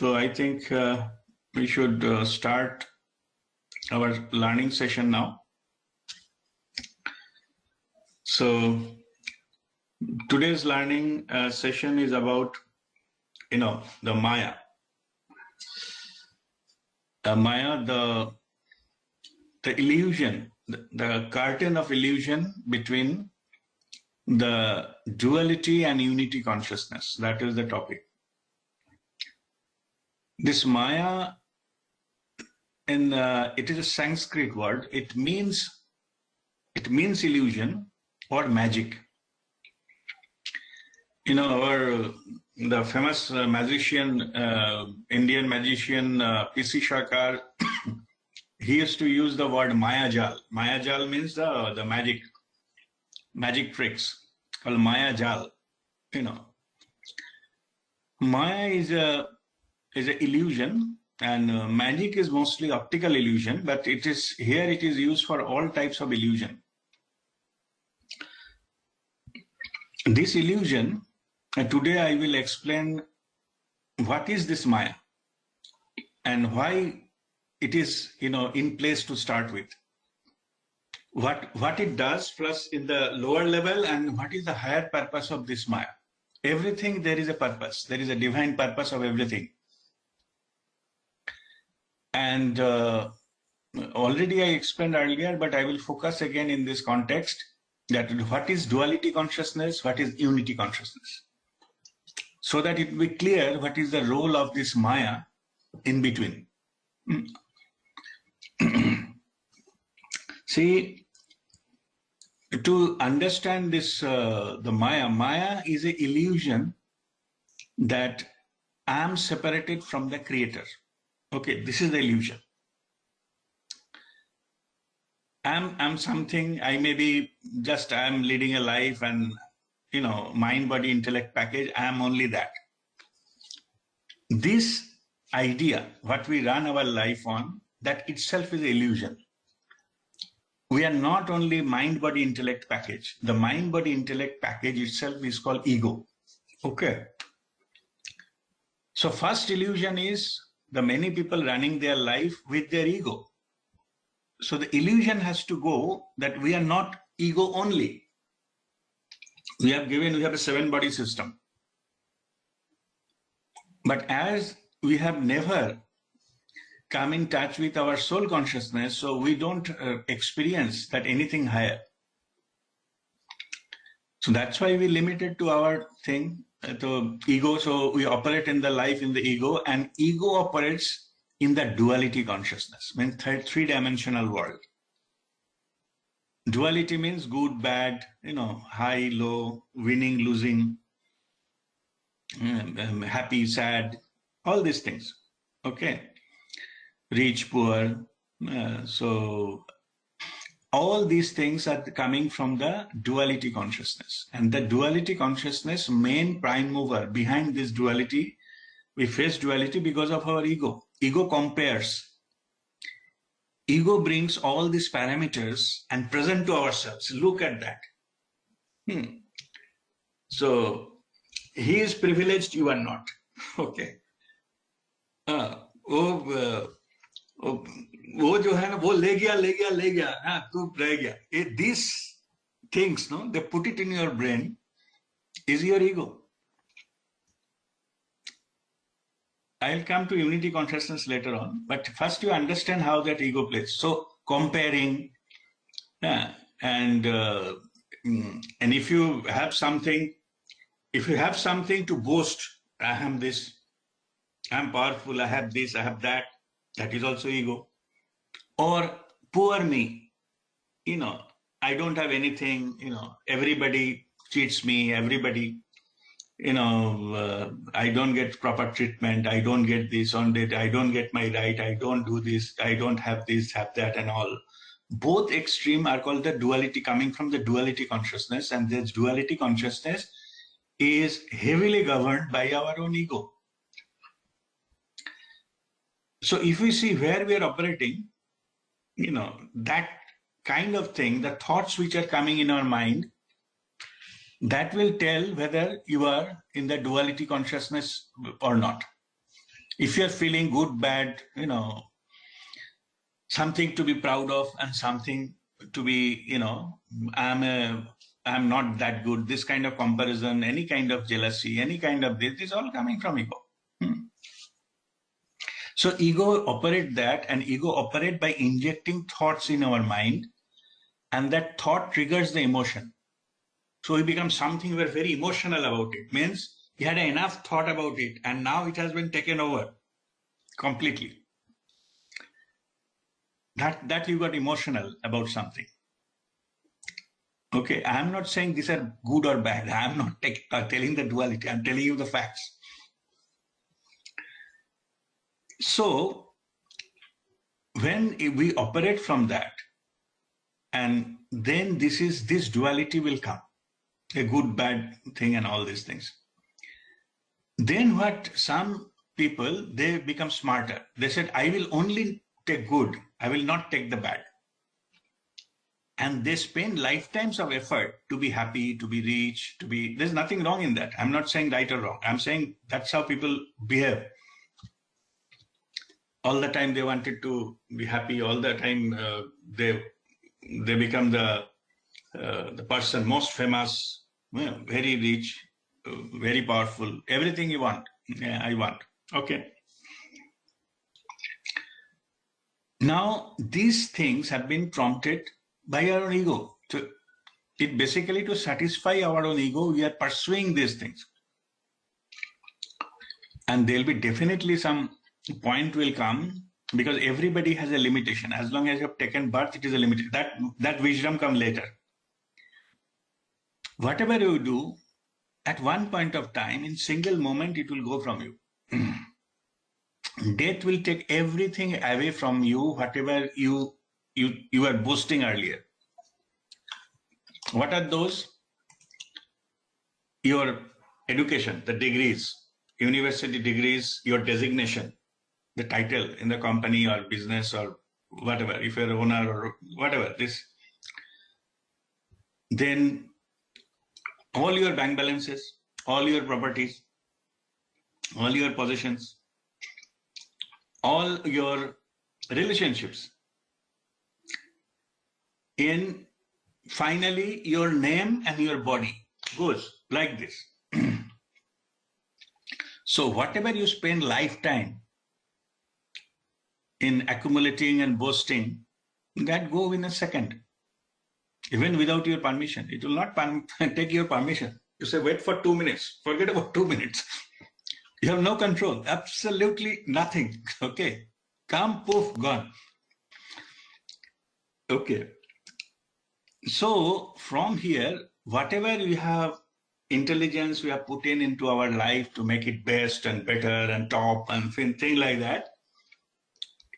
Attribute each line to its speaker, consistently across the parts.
Speaker 1: So I think we should start our learning session now. So today's learning session is about, the Maya. Maya, the illusion, the curtain of illusion between the duality and unity consciousness. That is the topic. This Maya, it is a Sanskrit word. It means illusion or magic. The famous magician, Indian magician P.C. Shakar, he used to use the word Mayajal. Mayajal means the magic tricks, called Mayajal. Maya is a illusion, and magic is mostly optical illusion, but it is used for all types of illusion. This illusion, today I will explain what is this Maya and why it is, in place to start with. What it does, plus in the lower level, and what is the higher purpose of this Maya. Everything, there is a purpose. There is a divine purpose of everything. And already I explained earlier, but I will focus again in this context, that what is duality consciousness, what is unity consciousness, so that it will be clear what is the role of this Maya in between. See, to understand this, the Maya is an illusion that I am separated from the Creator. Okay, this is the illusion. I'm something, I may be just, I'm leading a life and, mind, body, intellect package, I am only that. This idea, what we run our life on, that itself is an illusion. We are not only mind, body, intellect package. The mind, body, intellect package itself is called ego. Okay. So first illusion is the many people running their life with their ego. So the illusion has to go that we are not ego only. We have a 7-body system. But as we have never come in touch with our soul consciousness, so we don't experience that anything higher. So that's why we limited to our thing, to ego. So we operate in the life in the ego, and ego operates in the duality consciousness, means three-dimensional world. Duality means good, bad, high, low, winning, losing, happy, sad, all these things. Okay. Rich, poor. So all these things are coming from the duality consciousness. And the duality consciousness, main prime mover behind this duality, we face duality because of our ego. Ego compares. Ego brings all these parameters and present to ourselves. Look at that. So he is privileged, you are not. Okay. वो जो है ना वो ले गया हाँ तू रह गया. These things, they put it in your brain, is your ego. I'll come to unity consciousness later on, but first you understand how that ego plays. So comparing, and if you have something to boast, I am this, I'm powerful, I have this, I have that. That is also ego. Or poor me, I don't have anything, everybody cheats me, everybody, I don't get proper treatment, I don't get this on it, I don't get my right, I don't do this, I don't have this, have that, and all. Both extreme are called the duality, coming from the duality consciousness, and this duality consciousness is heavily governed by our own ego. So if we see where we are operating, that kind of thing, the thoughts which are coming in our mind, that will tell whether you are in the duality consciousness or not. If you're feeling good, bad, something to be proud of and something to be, I'm not that good, this kind of comparison, any kind of jealousy, any kind of this is all coming from ego. So ego operate that, and ego operate by injecting thoughts in our mind, and that thought triggers the emotion. So he becomes something we're very emotional about it. Means he had enough thought about it, and now it has been taken over completely. That you got emotional about something. Okay, I'm not saying these are good or bad. I'm not telling the duality. I'm telling you the facts. So when we operate from that, and then this duality will come, a good, bad thing and all these things. Then what some people, they become smarter. They said, I will only take good. I will not take the bad. And they spend lifetimes of effort to be happy, to be rich, there's nothing wrong in that. I'm not saying right or wrong. I'm saying that's how people behave. All the time they wanted to be happy. All the time they become the person most famous, very rich, very powerful, everything you want. Yeah, I want. Okay. Now, these things have been prompted by our own ego. So it basically to satisfy our own ego, we are pursuing these things. And there'll be definitely some point will come, because everybody has a limitation. As long as you have taken birth, it is a limitation. That wisdom comes later. Whatever you do, at one point of time, in single moment, it will go from you. Death will take everything away from you, whatever you were boasting earlier. What are those? Your education, the degrees, university degrees, your designation, the title in the company or business or whatever, if you're an owner or whatever, this. Then all your bank balances, all your properties, all your possessions, all your relationships. In finally, your name and your body goes like this. So whatever you spend lifetime in accumulating and boasting, that go in a second, even without your permission. It will not take your permission. You say, wait for 2 minutes. Forget about 2 minutes. You have no control, absolutely nothing. Okay, come, poof, gone. Okay. So from here, whatever we have intelligence we have put into our life to make it best and better and top and thing like that,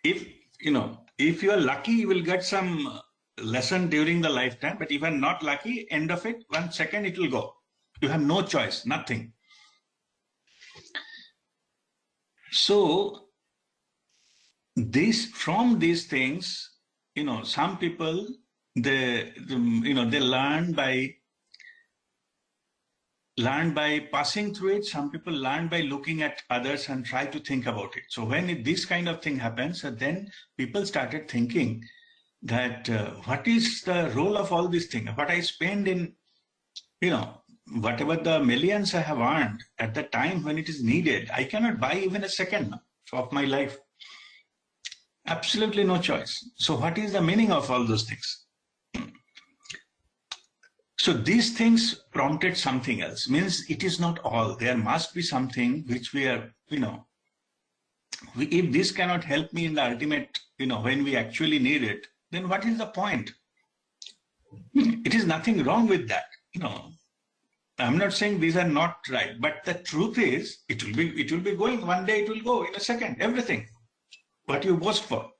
Speaker 1: if you are lucky, you will get some lesson during the lifetime. But if you are not lucky, end of it, 1 second it will go. You have no choice, nothing. So from these things, some people, they learn by passing through it. Some people learn by looking at others and try to think about it. So when this kind of thing happens, then people started thinking that what is the role of all these things? What I spend in, whatever the millions I have earned at the time when it is needed, I cannot buy even a second of my life. Absolutely no choice. So what is the meaning of all those things? So these things prompted something else. Means it is not all. There must be something which we are, if this cannot help me in the ultimate, when we actually need it, then what is the point? It is nothing wrong with that. I'm not saying these are not right, but the truth is, it will be going. One day it will go in a second. Everything, what you boast for.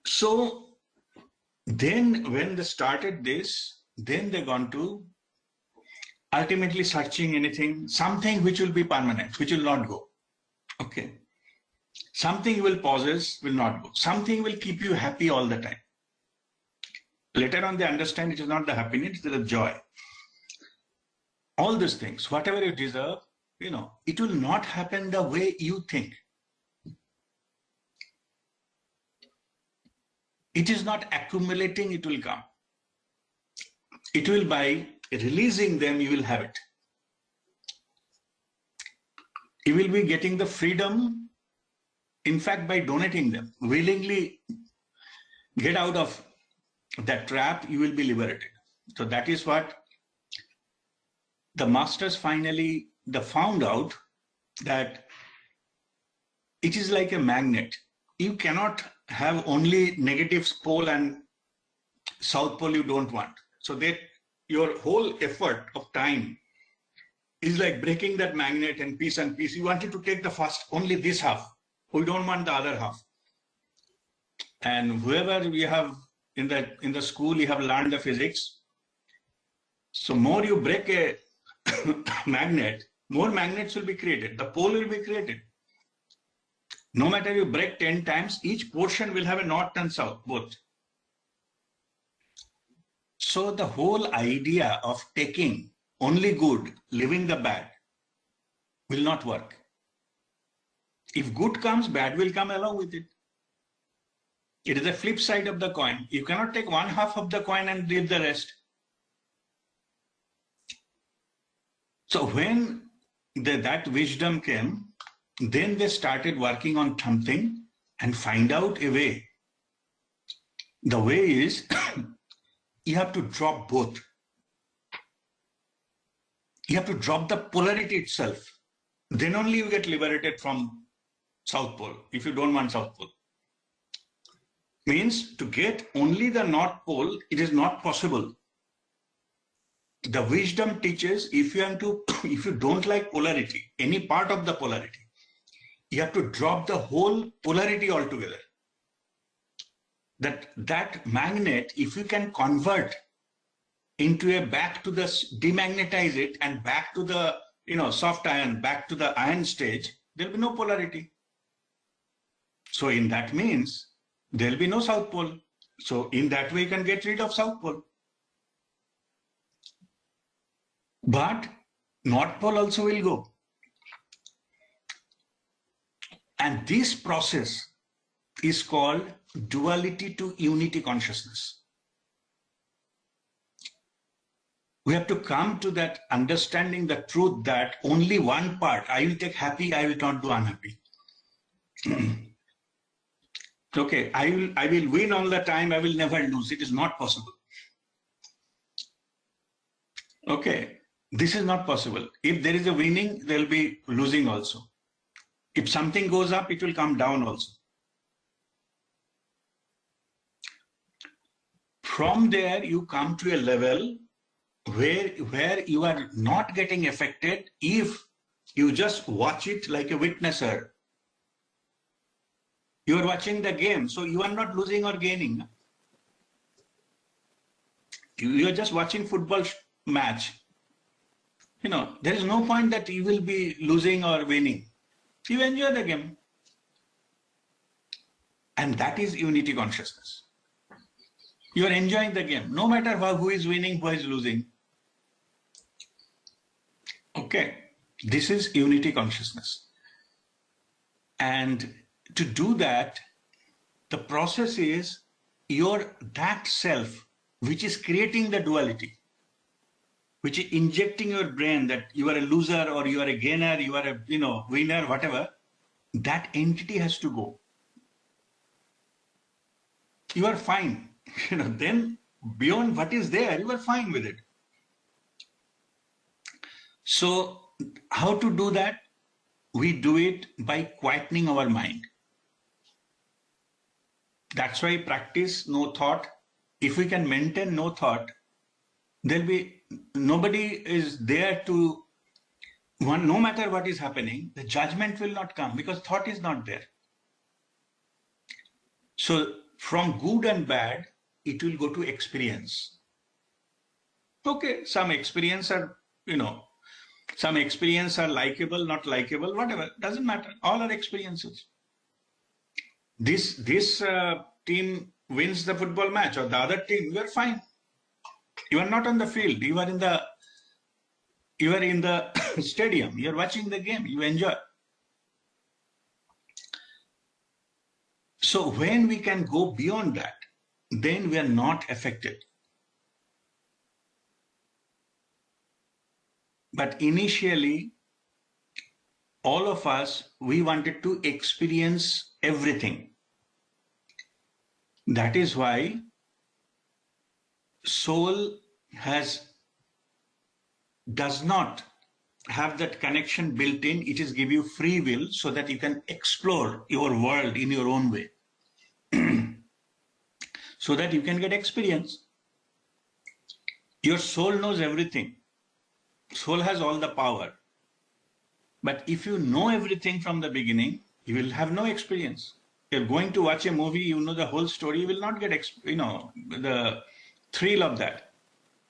Speaker 1: So then, when they started this, then they gone to ultimately searching something which will be permanent, which will not go. Okay, something you will possess will not go. Something will keep you happy all the time. Later on, they understand it is not the happiness, it is the joy. All these things, whatever you deserve, it will not happen the way you think. It is not accumulating, it will come. It will, by releasing them, you will have it. You will be getting the freedom, in fact, by donating them. Willingly get out of that trap, you will be liberated. So that is what the masters finally found out, that it is like a magnet. You cannot have only negative pole and south pole you don't want. So that your whole effort of time is like breaking that magnet and piece. You wanted to take the first, only this half. We don't want the other half. And whoever we have in the school, you have learned the physics. So more you break a magnet, more magnets will be created. The pole will be created. No matter you break 10 times, each portion will have a north and south, both. So the whole idea of taking only good, leaving the bad, will not work. If good comes, bad will come along with it. It is the flip side of the coin. You cannot take one half of the coin and leave the rest. So when that wisdom came, then they started working on something and find out a way. The way is you have to drop both. You have to drop the polarity itself. Then only you get liberated from South Pole, if you don't want South Pole. Means to get only the North Pole, it is not possible. The wisdom teaches, if you don't like polarity, any part of the polarity, you have to drop the whole polarity altogether. That magnet, if you can convert into back to the, demagnetize it and back to the soft iron, back to the iron stage, there will be no polarity. So in that means there will be no South Pole. So in that way you can get rid of South Pole. But North Pole also will go. And this process is called duality to unity consciousness. We have to come to that understanding the truth that only one part, I will take happy, I will not do unhappy. Okay, I will win all the time, I will never lose. It is not possible. Okay, this is not possible. If there is a winning, there will be losing also. If something goes up, it will come down also. From there, you come to a level where you are not getting affected if you just watch it like a witnesser. You are watching the game, so you are not losing or gaining. You are just watching football match. There is no point that you will be losing or winning. You enjoy the game. And that is unity consciousness. You are enjoying the game, no matter who is winning, who is losing. Okay, this is unity consciousness. And to do that, the process is that self, which is creating the duality, which is injecting your brain that you are a loser or you are a gainer, you are a winner, whatever, that entity has to go. You are fine. Then beyond what is there, you are fine with it. So how to do that? We do it by quietening our mind. That's why practice no thought. If we can maintain no thought, nobody is there to, no matter what is happening, the judgment will not come because thought is not there. So from good and bad, it will go to experience. Okay, some experience are, some experience are likable, not likable, whatever, doesn't matter. All are experiences. This team wins the football match or the other team, you are fine. You are not on the field. You are You are in the stadium, you're watching the game, you enjoy. So when we can go beyond that, then we are not affected. But initially, all of us, we wanted to experience everything. That is why soul does not have that connection built in. It is give you free will so that you can explore your world in your own way. So that you can get experience. Your soul knows everything. Soul has all the power. But if you know everything from the beginning, you will have no experience. You're going to watch a movie, you know the whole story, you will not get the thrill of that.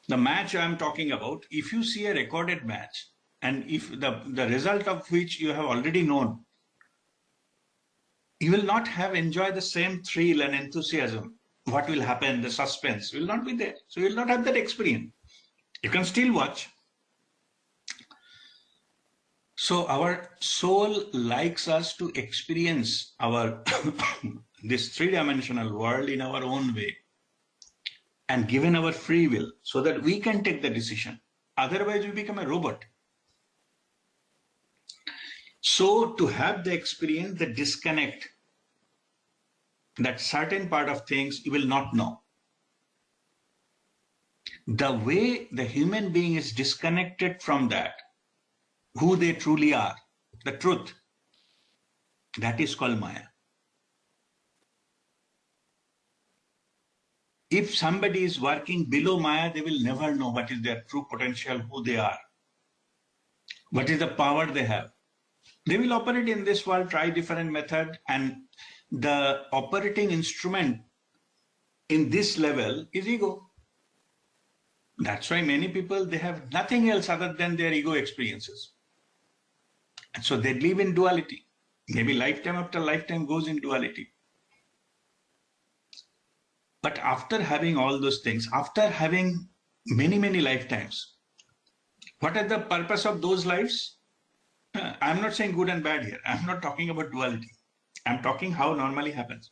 Speaker 1: The match I'm talking about, if you see a recorded match, and if the result of which you have already known, you will not have enjoyed the same thrill and enthusiasm. What will happen, the suspense will not be there. So you will not have that experience. You can still watch. So our soul likes us to experience our this three-dimensional world in our own way and given our free will so that we can take the decision. Otherwise, we become a robot. So to have the experience, the disconnect, that certain part of things you will not know. The way the human being is disconnected from that, who they truly are, the truth, that is called Maya. If somebody is working below Maya, they will never know what is their true potential, who they are, what is the power they have. They will operate in this world, try different method, and the operating instrument in this level is ego. That's why many people, they have nothing else other than their ego experiences. And so they live in duality. Maybe lifetime after lifetime goes in duality. But after having all those things, after having many, many lifetimes, what are the purpose of those lives? I'm not saying good and bad here. I'm not talking about duality. I'm talking how normally happens.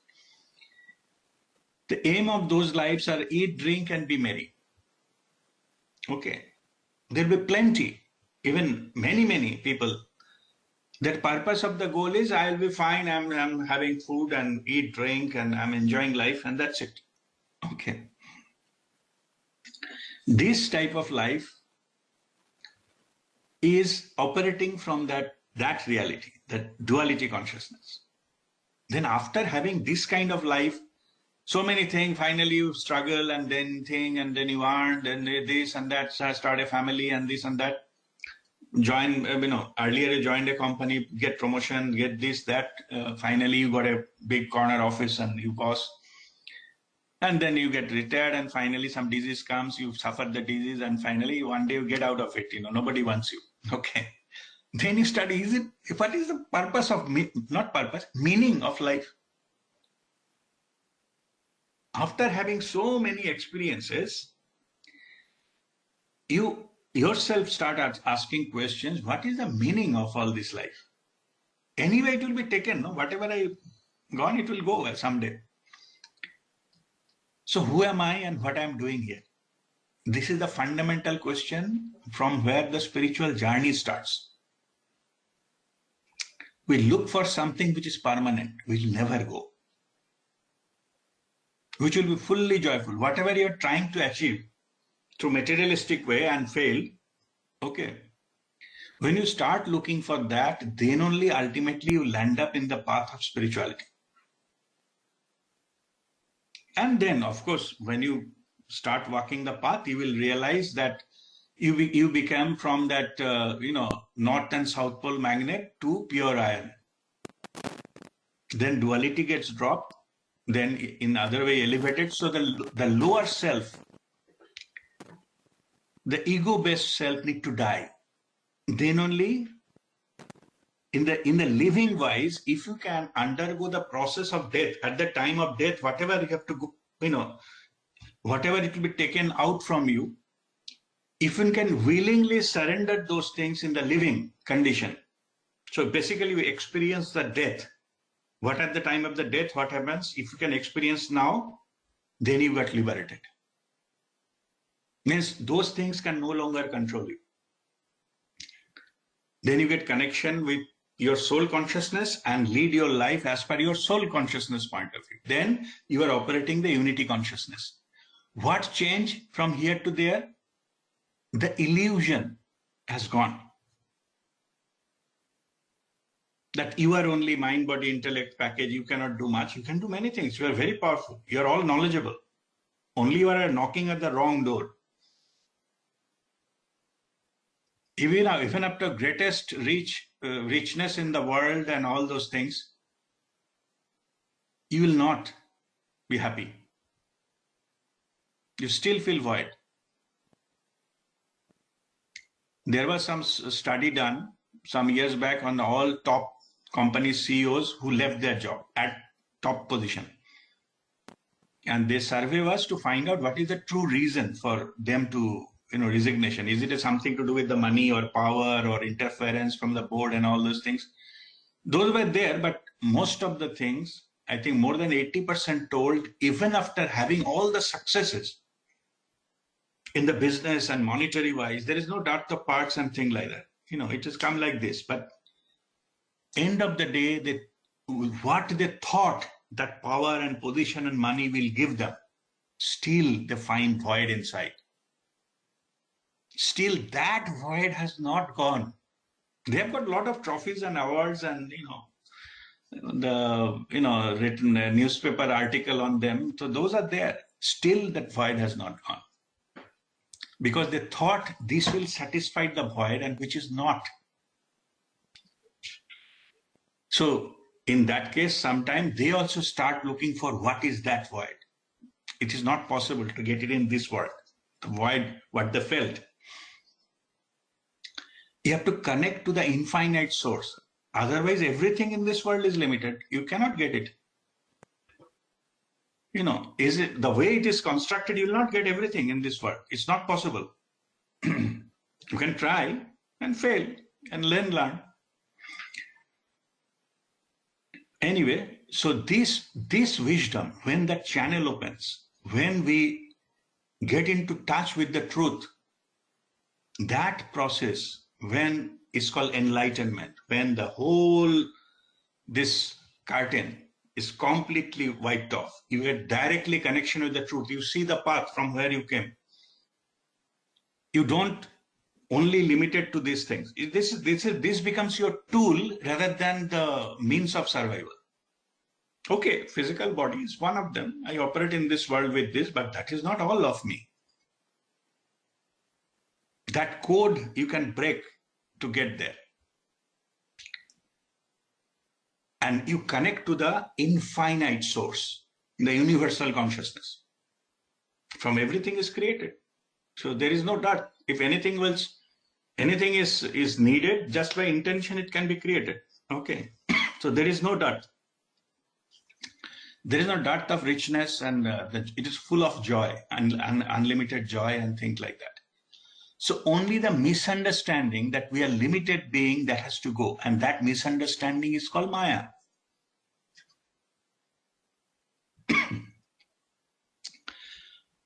Speaker 1: The aim of those lives are eat, drink, and be merry. Okay. There'll be plenty, even many, many people. The purpose of the goal is I'll be fine, I'm having food and eat, drink, and I'm enjoying life, and that's it. Okay. This type of life is operating from that reality, that duality consciousness. Then after having this kind of life, so many things, finally you struggle and then think and then you earn, then this and that, start a family and this and that. Join, earlier you joined a company, get promotion, get this, that. Finally, you got a big corner office and you boss. And then you get retired and finally some disease comes, you suffer the disease and finally one day you get out of it, nobody wants you. Okay. Then you study, what is the purpose of, not purpose, meaning of life? After having so many experiences, you yourself start asking questions, what is the meaning of all this life? Anyway, it will be taken, no? Whatever I gone, it will go someday. So who am I and what I am doing here? This is the fundamental question from where the spiritual journey starts. We look for something which is permanent, which will never go, which will be fully joyful. Whatever you are trying to achieve through materialistic way and fail, okay. When you start looking for that, then only ultimately you land up in the path of spirituality. And then, of course, when you start walking the path, you will realize that you become from that, North and South Pole magnet to pure iron. Then duality gets dropped, then in other way elevated. So the lower self, the ego-based self need to die. Then only in the living wise, if you can undergo the process of death, at the time of death, whatever you have to go, whatever it will be taken out from you, if you can willingly surrender those things in the living condition, so basically we experience the death. What at the time of the death, what happens? If you can experience now, then you got liberated. Means those things can no longer control you. Then you get connection with your soul consciousness and lead your life as per your soul consciousness point of view. Then you are operating the unity consciousness. What changed from here to there? The illusion has gone. That you are only mind, body, intellect package, you cannot do much. You can do many things. You are very powerful. You are all knowledgeable. Only you are knocking at the wrong door. Even after greatest richness in the world and all those things, you will not be happy. You still feel void. There was some study done some years back on all top company CEOs who left their job at top position. And their survey was to find out what is the true reason for them to, resignation. Is it something to do with the money or power or interference from the board and all those things? Those were there, but most of the things, I think more than 80% told, even after having all the successes in the business and monetary wise, there is no doubt the parts and things like that. It has come like this. But end of the day, what they thought that power and position and money will give them, still they find void inside. Still that void has not gone. They have got a lot of trophies and awards and, written a newspaper article on them. So those are there. Still that void has not gone. Because they thought this will satisfy the void, and which is not. So in that case, sometimes they also start looking for what is that void. It is not possible to get it in this world. The void, what they felt. You have to connect to the infinite source. Otherwise, everything in this world is limited. You cannot get it. Is it the way it is constructed? You will not get everything in this world. It's not possible. You can try and fail and learn. Anyway, so this wisdom, when that channel opens, when we get into touch with the truth, that process, when it's called enlightenment, when the whole, this curtain is completely wiped off, you get directly connection with the truth, you see the path from where you came. You don't only limit it to these things. This becomes your tool rather than the means of survival. Okay, physical body is one of them. I operate in this world with this, but that is not all of me. That code you can break to get there. And you connect to the infinite source, the universal consciousness. From everything is created. So there is no doubt. If anything is needed, just by intention it can be created. Okay. So there is no doubt. There is no doubt of richness, and it is full of joy and unlimited joy and things like that. So only the misunderstanding that we are limited being, that has to go. And that misunderstanding is called Maya.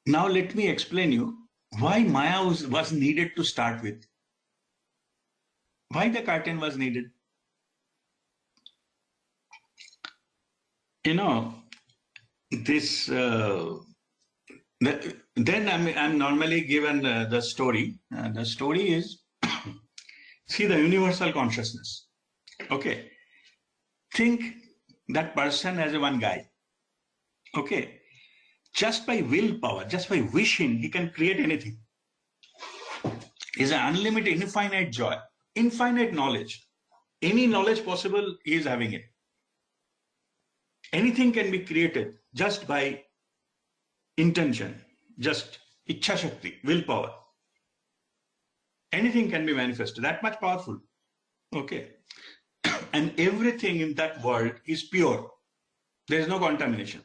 Speaker 1: Now let me explain you why Maya was needed to start with. Why the curtain was needed. This... then I'm normally given the story. The story is, see the universal consciousness. Okay. Think that person as a one guy. Okay. Just by willpower, just by wishing, he can create anything. It's an unlimited, infinite joy, infinite knowledge. Any knowledge possible, he is having it. Anything can be created just by intention, just Ichha Shakti, willpower. Anything can be manifested, that much powerful. Okay. And everything in that world is pure. There is no contamination.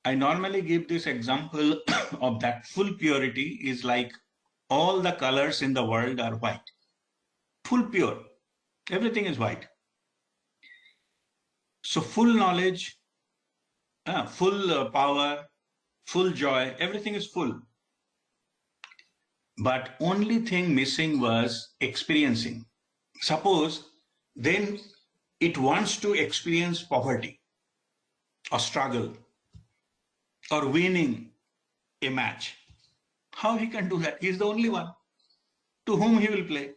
Speaker 1: I normally give this example of that full purity is like all the colors in the world are white. Full pure. Everything is white. So full knowledge, full power, full joy, everything is full. But only thing missing was experiencing. Suppose then it wants to experience poverty or struggle or winning a match. How he can do that? He is the only one. To whom he will play?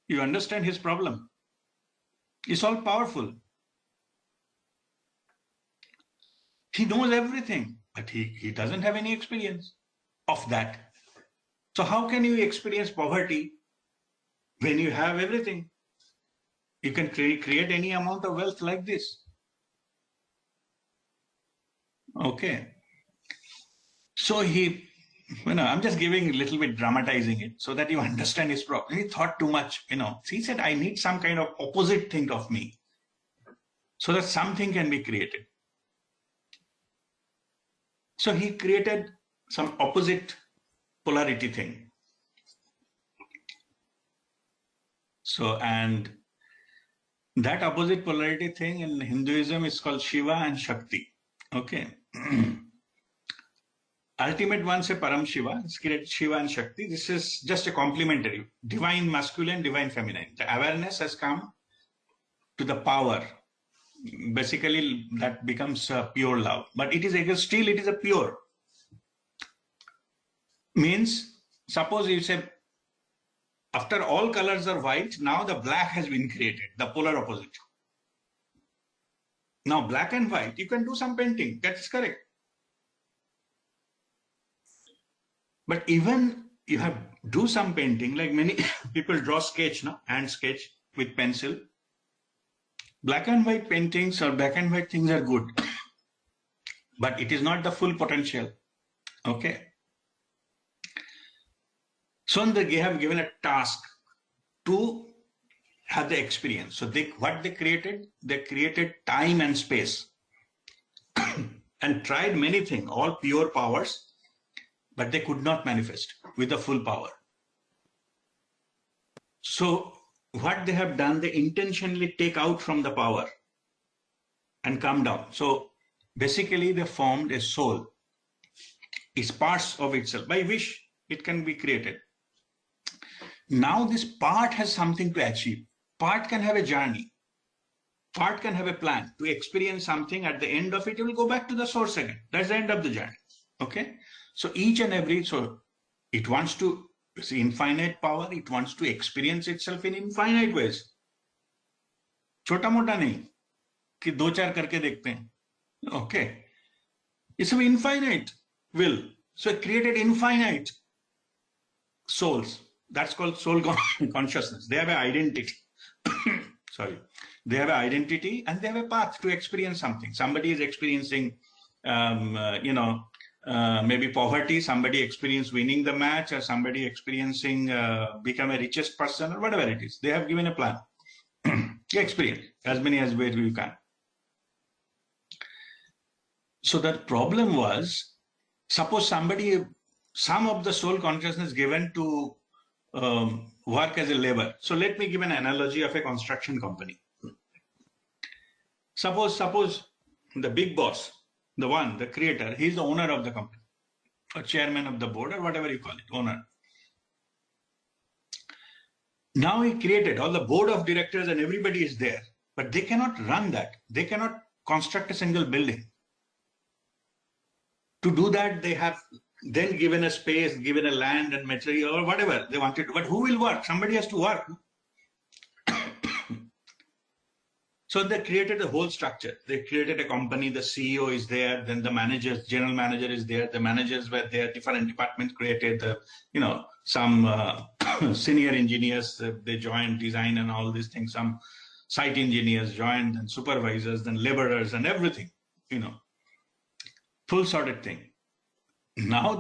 Speaker 1: You understand his problem. He's all powerful. He knows everything, but he doesn't have any experience of that. So how can you experience poverty when you have everything? You can create any amount of wealth like this. Okay. So I'm just giving a little bit, dramatizing it so that you understand his problem. He thought too much, He said, I need some kind of opposite thing of me so that something can be created. So he created some opposite polarity thing. So, and that opposite polarity thing in Hinduism is called Shiva and Shakti. Okay. Ultimate one say Param Shiva, it's created Shiva and Shakti. This is just a complementary, divine masculine, divine feminine. The awareness has come to the power. Basically, that becomes pure love. But it is still, it is a pure. Means, suppose you say, after all colors are white, now the black has been created, the polar opposite. Now, black and white, you can do some painting. That's correct. But even you have do some painting, like many people draw sketch, hand sketch with pencil. Black and white paintings or black and white things are good, but it is not the full potential. Okay. So they have given a task to have the experience. So what they created time and space and tried many things, all pure powers, but they could not manifest with the full power. So what they have done, they intentionally take out from the power and come down. So basically they formed a soul. It's parts of itself, by which it can be created. Now this part has something to achieve. Part can have a journey. Part can have a plan to experience something. At the end of it, it will go back to the source again. That's the end of the journey. Okay. So each and every, so it wants to see infinite power. It wants to experience itself in infinite ways. छोटा मोटा नहीं कि दो चार करके देखते हैं. Okay. It's an infinite will. So it created infinite souls. That's called soul consciousness. They have an identity. Sorry. They have an identity and they have a path to experience something. Somebody is experiencing, maybe poverty. Somebody experience winning the match, or somebody experiencing become a richest person, or whatever it is. They have given a plan. Experience as many as where you can. So the problem was, suppose some of the soul consciousness given to work as a labor. So let me give an analogy of a construction company. Suppose the big boss, the creator, he's the owner of the company, or chairman of the board, or whatever you call it, owner. Now he created all the board of directors and everybody is there, but they cannot run that. They cannot construct a single building. To do that, they have then given a space, given a land and material or whatever they wanted to. But who will work? Somebody has to work. So they created a whole structure. They created a company, the CEO is there, then the managers, general manager is there, the managers were there, different departments created, some senior engineers, they joined design and all these things, some site engineers joined, and supervisors, then laborers and everything, full sorted thing. Now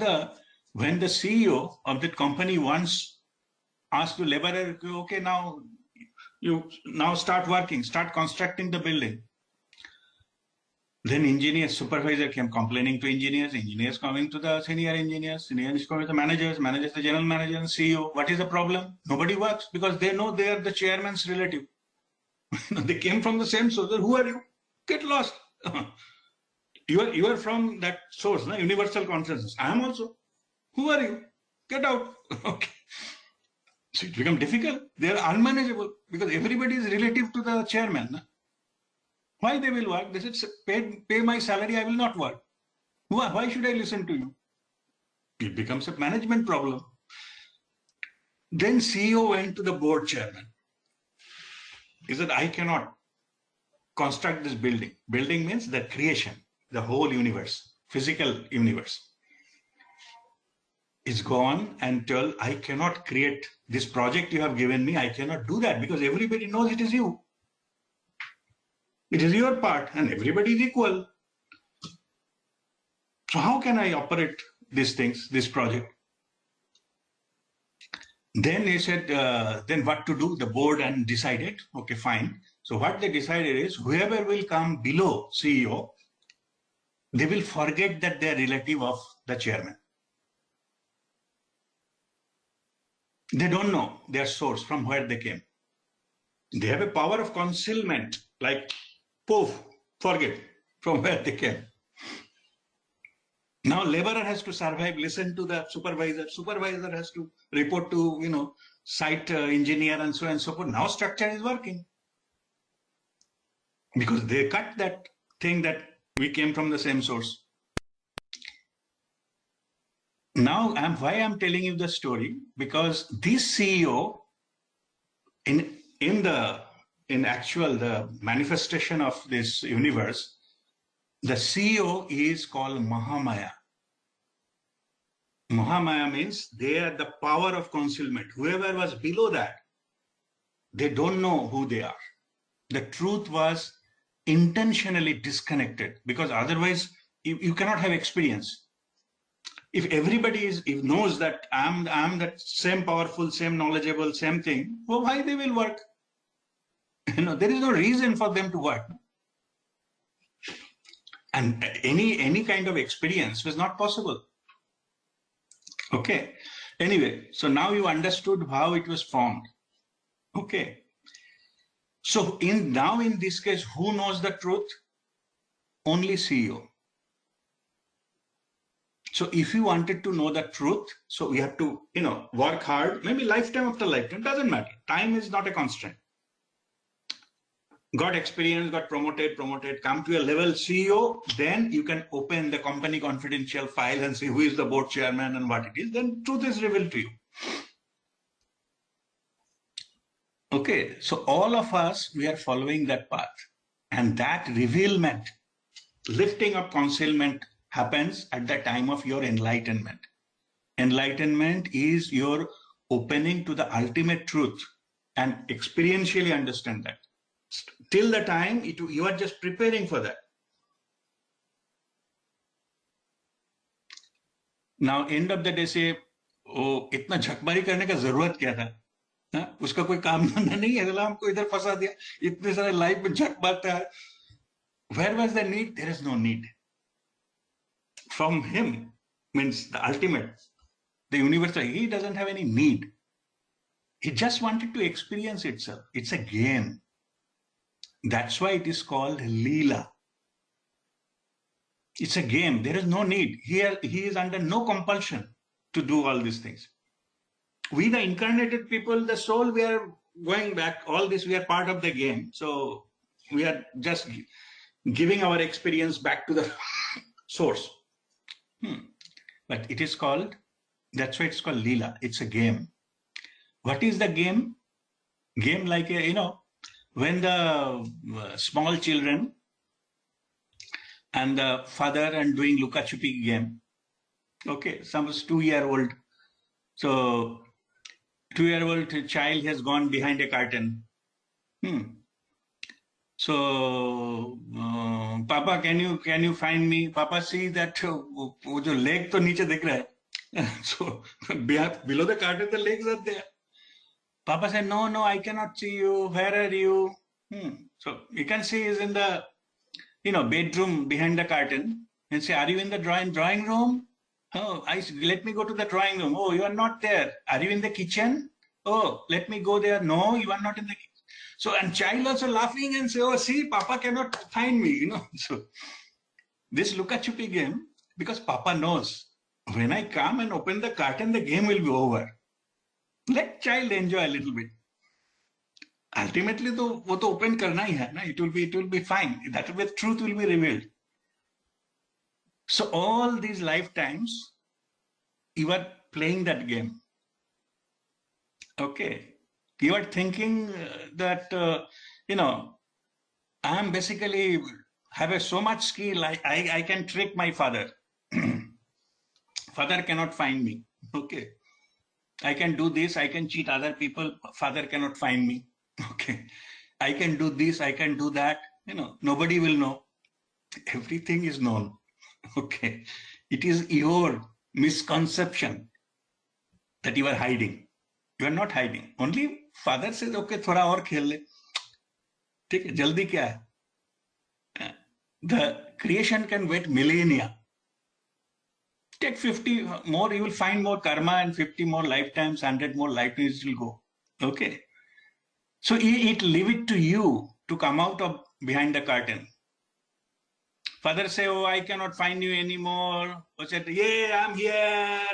Speaker 1: when the CEO of the company once asked the laborer, okay, now you start working, start constructing the building. Then engineers, supervisor came complaining to engineers, engineers coming to the senior engineers, seniors coming to the managers, managers the general manager and CEO. What is the problem? Nobody works because they know they are the chairman's relative. They came from the same source. Who are you? Get lost. You are from that source, no? Universal consciousness. I am also. Who are you? Get out. Okay. So it becomes difficult. They are unmanageable because everybody is relative to the chairman. No? Why they will work? They said, pay my salary, I will not work. Why should I listen to you? It becomes a management problem. Then CEO went to the board chairman. He said, I cannot construct this building. Building means the creation, the whole universe, physical universe. Is gone and tell, I cannot create this project you have given me. I cannot do that because everybody knows it is you. It is your part and everybody is equal. So how can I operate these things, this project? Then he said, then what to do? The board and decided, okay, fine. So what they decided is whoever will come below CEO, they will forget that they are relative of the chairman. They don't know their source, from where they came. They have a power of concealment, like poof, forget from where they came. Now laborer has to survive, listen to the supervisor. Supervisor has to report to, site engineer and so on and so forth. Now structure is working. Because they cut that thing that we came from the same source. Now, why I'm telling you the story, because this CEO, in the manifestation of this universe, the CEO is called Mahamaya. Mahamaya means they are the power of concealment. Whoever was below that, they don't know who they are. The truth was intentionally disconnected because otherwise you cannot have experience. If everybody knows that I'm that same powerful, same knowledgeable, same thing, well, why they will work? There is no reason for them to work. And any kind of experience was not possible. Okay. Anyway, so now you understood how it was formed. Okay. So in this case, who knows the truth? Only CEO. So if you wanted to know the truth, so we have to, work hard, maybe lifetime after lifetime, doesn't matter. Time is not a constraint. Got experience, got promoted, come to a level CEO, then you can open the company confidential file and see who is the board chairman and what it is, then truth is revealed to you. Okay, so all of us, we are following that path. And that revealment, lifting of concealment happens at the time of your enlightenment. Enlightenment is your opening to the ultimate truth and experientially understand that. Till the time, you are just preparing for that. Now, end of the day, say, oh, इतना झकमारी करने का जरूरत क्या था? उसका कोई काम धंधा नहीं है, हमको इधर फंसा दिया, इतने सारे लाइफ में झक मारता है. Where was the need? There is no need. From him means the ultimate, the universal. He doesn't have any need. He just wanted to experience itself. It's a game. That's why it is called Leela. It's a game. There is no need. He is under no compulsion to do all these things. We, the incarnated people, the soul, we are going back. All this, we are part of the game. So we are just giving our experience back to the source. But it is called, that's why it's called Leela. It's a game. What is the game? Game like, when the small children and the father and doing Luka-Chupi game. Okay, some was 2-year-old. So 2-year-old child has gone behind a curtain. So, Papa, can you find me? Papa sees that wo jo leg to niche dikh raha hai. So below the curtain, the legs are there. Papa said, no, I cannot see you. Where are you? So you can see he's in the, bedroom behind the curtain and say, are you in the drawing room? Oh, let me go to the drawing room. Oh, you are not there. Are you in the kitchen? Oh, let me go there. No, you are not in the kitchen. So, and child also laughing and say, oh, see, Papa cannot find me, So, this Luka-Chupi game, because Papa knows, when I come and open the curtain, the game will be over. Let child enjoy a little bit. Ultimately, though, वो तो open करना ही है, ना? It will be fine. That way, truth will be revealed. So all these lifetimes, you are playing that game. Okay. You are thinking that, I am basically have so much skill, I can trick my father. Father cannot find me. Okay. I can do this, I can cheat other people, father cannot find me. Okay. I can do this, I can do that. Nobody will know. Everything is known. Okay. It is your misconception that you are hiding. You are not hiding. Only father says, okay, थोड़ा और खेल ले. ठीक है, जल्दी क्या है? The creation can wait millennia. Take 50 more, you will find more karma, and 50 more lifetimes, 100 more lifetimes will go. Okay. So leave it to you to come out of behind the curtain. Father say, oh, I cannot find you anymore. Or said, yeah, I'm here,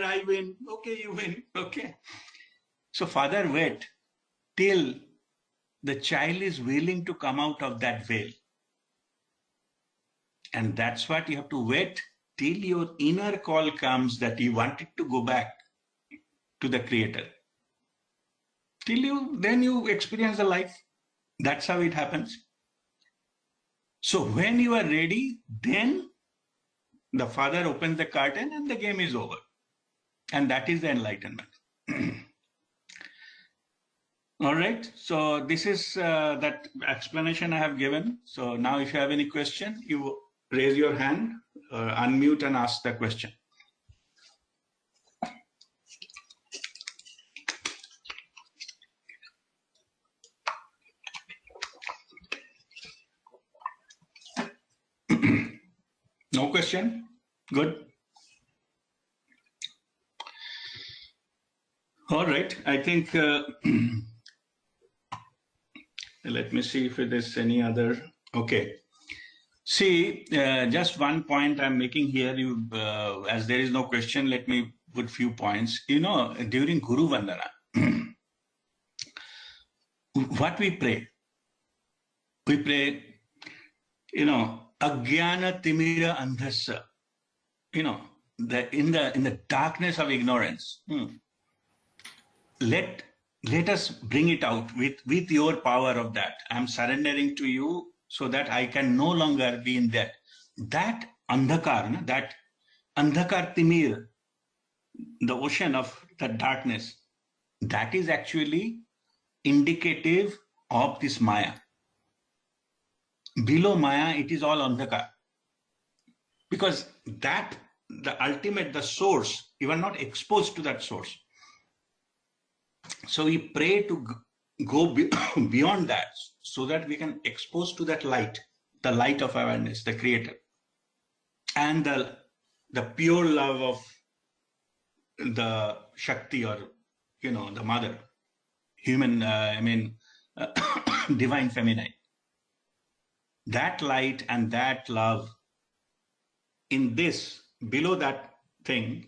Speaker 1: I win. Okay, you win. Okay. So father wait till the child is willing to come out of that veil. And that's what you have to wait till your inner call comes that you wanted to go back to the Creator. Then you experience the life. That's how it happens. So when you are ready, then the Father opens the curtain and the game is over. And that is the enlightenment. All right. So this is that explanation I have given. So now if you have any question, you raise your hand, unmute and ask the question. No question? Good. All right. I think, let me see if it is any other. Okay. See, just one point I'm making here, as there is no question, let me put few points. During Guru Vandana, what we pray? We pray, Agyana Timira Andhasya, in the darkness of ignorance. Let us bring it out with your power of that. I'm surrendering to you so that I can no longer be in that. That andhakar, that andhakar timir, the ocean of the darkness, that is actually indicative of this Maya. Below Maya, it is all andhakar. Because that, the ultimate, the source, you are not exposed to that source. So we pray to go beyond that so that we can expose to that light, the light of awareness, the Creator, and the pure love of the Shakti, or, the mother, human, divine feminine. That light and that love in this, below that thing,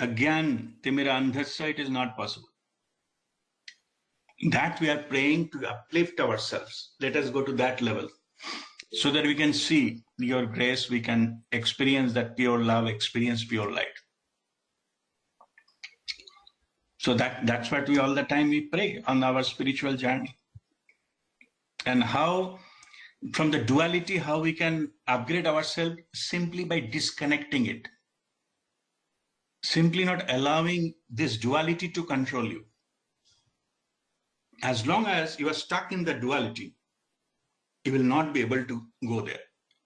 Speaker 1: again, Timira Andhasya, it is not possible. That we are praying to uplift ourselves. Let us go to that level so that we can see your grace, we can experience that pure love, experience pure light. So that's what we all the time we pray on our spiritual journey. And how, from the duality, how we can upgrade ourselves simply by disconnecting it. Simply not allowing this duality to control you. As long as you are stuck in the duality, you will not be able to go there.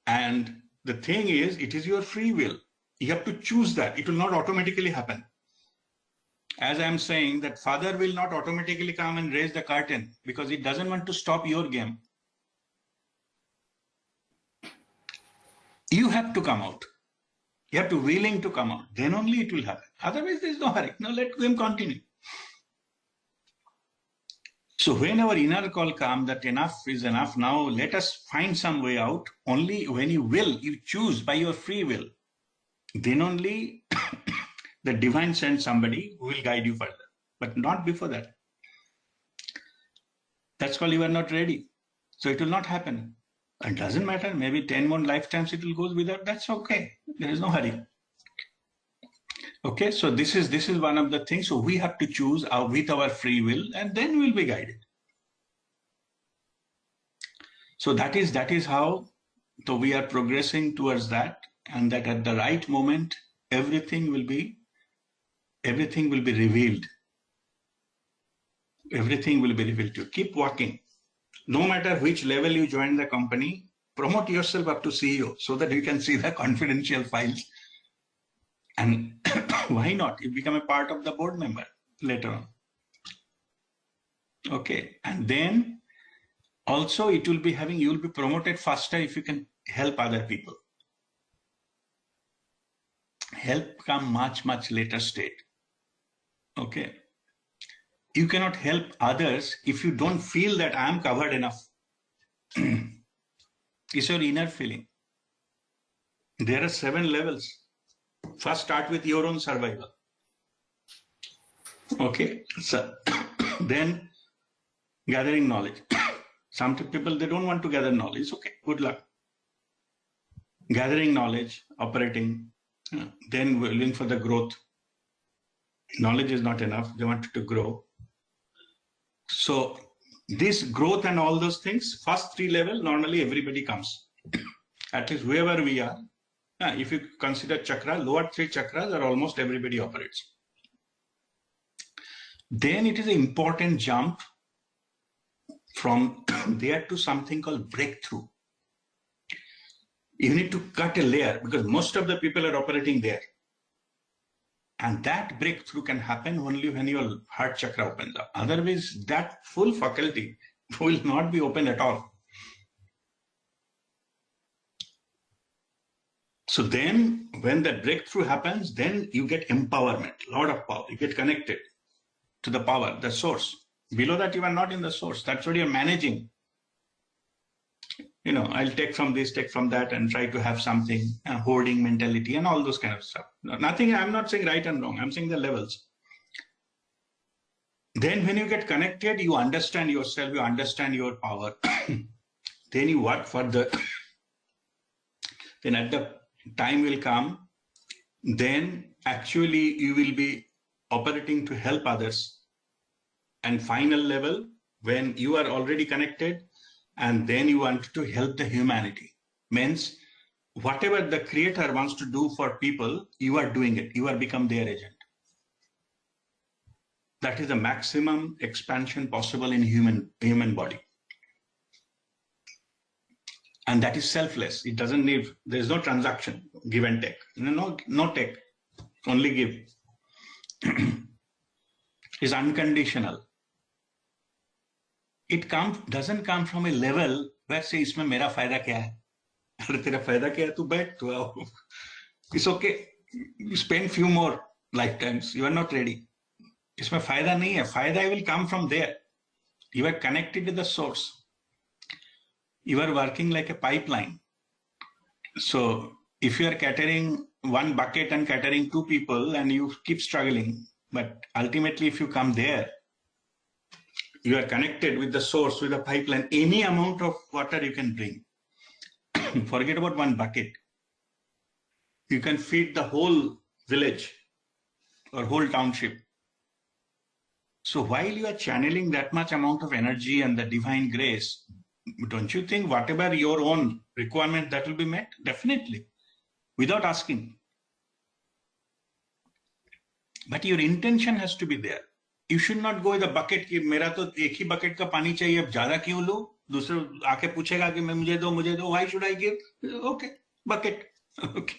Speaker 1: And the thing is, it is your free will. You have to choose that. It will not automatically happen. As I am saying, that Father will not automatically come and raise the curtain because it doesn't want to stop your game. You have to come out. You have to willing to come out. Then only it will happen. Otherwise, there is no hurry. Now let them continue. So when our inner call comes that enough is enough, now let us find some way out. Only when you will, you choose by your free will, then only the divine sends somebody who will guide you further, but not before that. That's called you are not ready. So it will not happen. It doesn't matter. Maybe 10 more lifetimes it will go without. That's okay. There is no hurry. Okay, so this is one of the things. So we have to choose with our free will, and then we'll be guided. So that is how we are progressing towards that, and that at the right moment everything will be revealed. Everything will be revealed to you. Keep working. No matter which level you join the company, promote yourself up to CEO so that you can see the confidential files. And why not? You become a part of the board member later on. Okay. And then also it will be you will be promoted faster if you can help other people. Help come much, much later state. Okay. You cannot help others if you don't feel that I am covered enough. It's your inner feeling. There are 7 levels. First, start with your own survival. Okay. So then gathering knowledge. Some people, they don't want to gather knowledge. Okay, good luck. Gathering knowledge, operating, then willing for the growth. Knowledge is not enough. They want to grow. So this growth and all those things, first 3 level, normally everybody comes. At least whoever we are. If you consider chakra, lower 3 chakras are almost everybody operates. Then it is an important jump from there to something called breakthrough. You need to cut a layer because most of the people are operating there. And that breakthrough can happen only when your heart chakra opens up. Otherwise, that full faculty will not be open at all. So then when that breakthrough happens, then you get empowerment, a lot of power. You get connected to the power, the source. Below that, you are not in the source. That's what you're managing. I'll take from this, take from that, and try to have something, hoarding mentality and all those kind of stuff. Nothing, I'm not saying right and wrong. I'm saying the levels. Then when you get connected, you understand yourself, you understand your power. Then you work further. Then at the time will come, then actually you will be operating to help others. And final level, when you are already connected, and then you want to help the humanity. Means whatever the creator wants to do for people, you are doing it. You are become their agent. That is the maximum expansion possible in human body. And that is selfless. It doesn't need, there is no transaction, give and take. No take, only give. It's unconditional. It doesn't come from a level where say, इसमें मेरा फायदा क्या है? अरे तेरा फायदा क्या है? तू बैठ, तू आओ. It's okay. You spend few more lifetimes. You are not ready. इसमें फायदा नहीं है. फायदा will come from there. You are connected to the source. You are working like a pipeline. So if you are catering one bucket and catering 2 people and you keep struggling, but ultimately if you come there, you are connected with the source, with the pipeline, any amount of water you can bring. Forget about one bucket. You can feed the whole village or whole township. So while you are channeling that much amount of energy and the divine grace, don't you think whatever your own requirement that will be met? Definitely, without asking. But your intention has to be there. You should not go with a bucket कि मेरा तो एक ही bucket का पानी चाहिए, अब ज़्यादा क्यों लो? दूसरे आके पूछेगा कि मैं मुझे दो. Why should I give? Okay, bucket. Okay.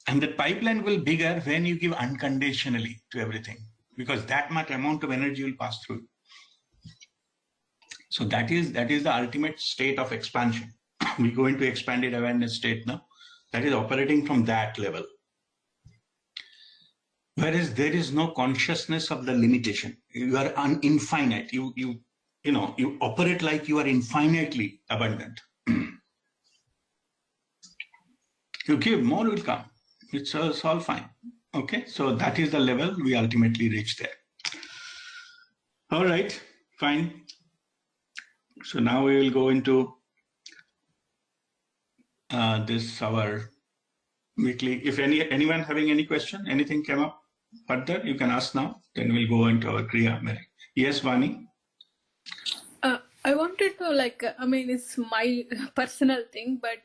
Speaker 1: And the pipeline will be bigger when you give unconditionally to everything, because that much amount of energy will pass through. So that is the ultimate state of expansion. we go into expanded awareness state now. That is operating from that level. Whereas there is no consciousness of the limitation. You are infinite. You operate like you are infinitely abundant. You give, more will come. It's all fine. Okay, so that is the level we ultimately reach there. All right, fine. So now we will go into this our weekly. If anyone having any question, anything came up further, you can ask now. Then we'll go into our Kriya. Yes, Vani.
Speaker 2: I wanted to it's my personal thing, but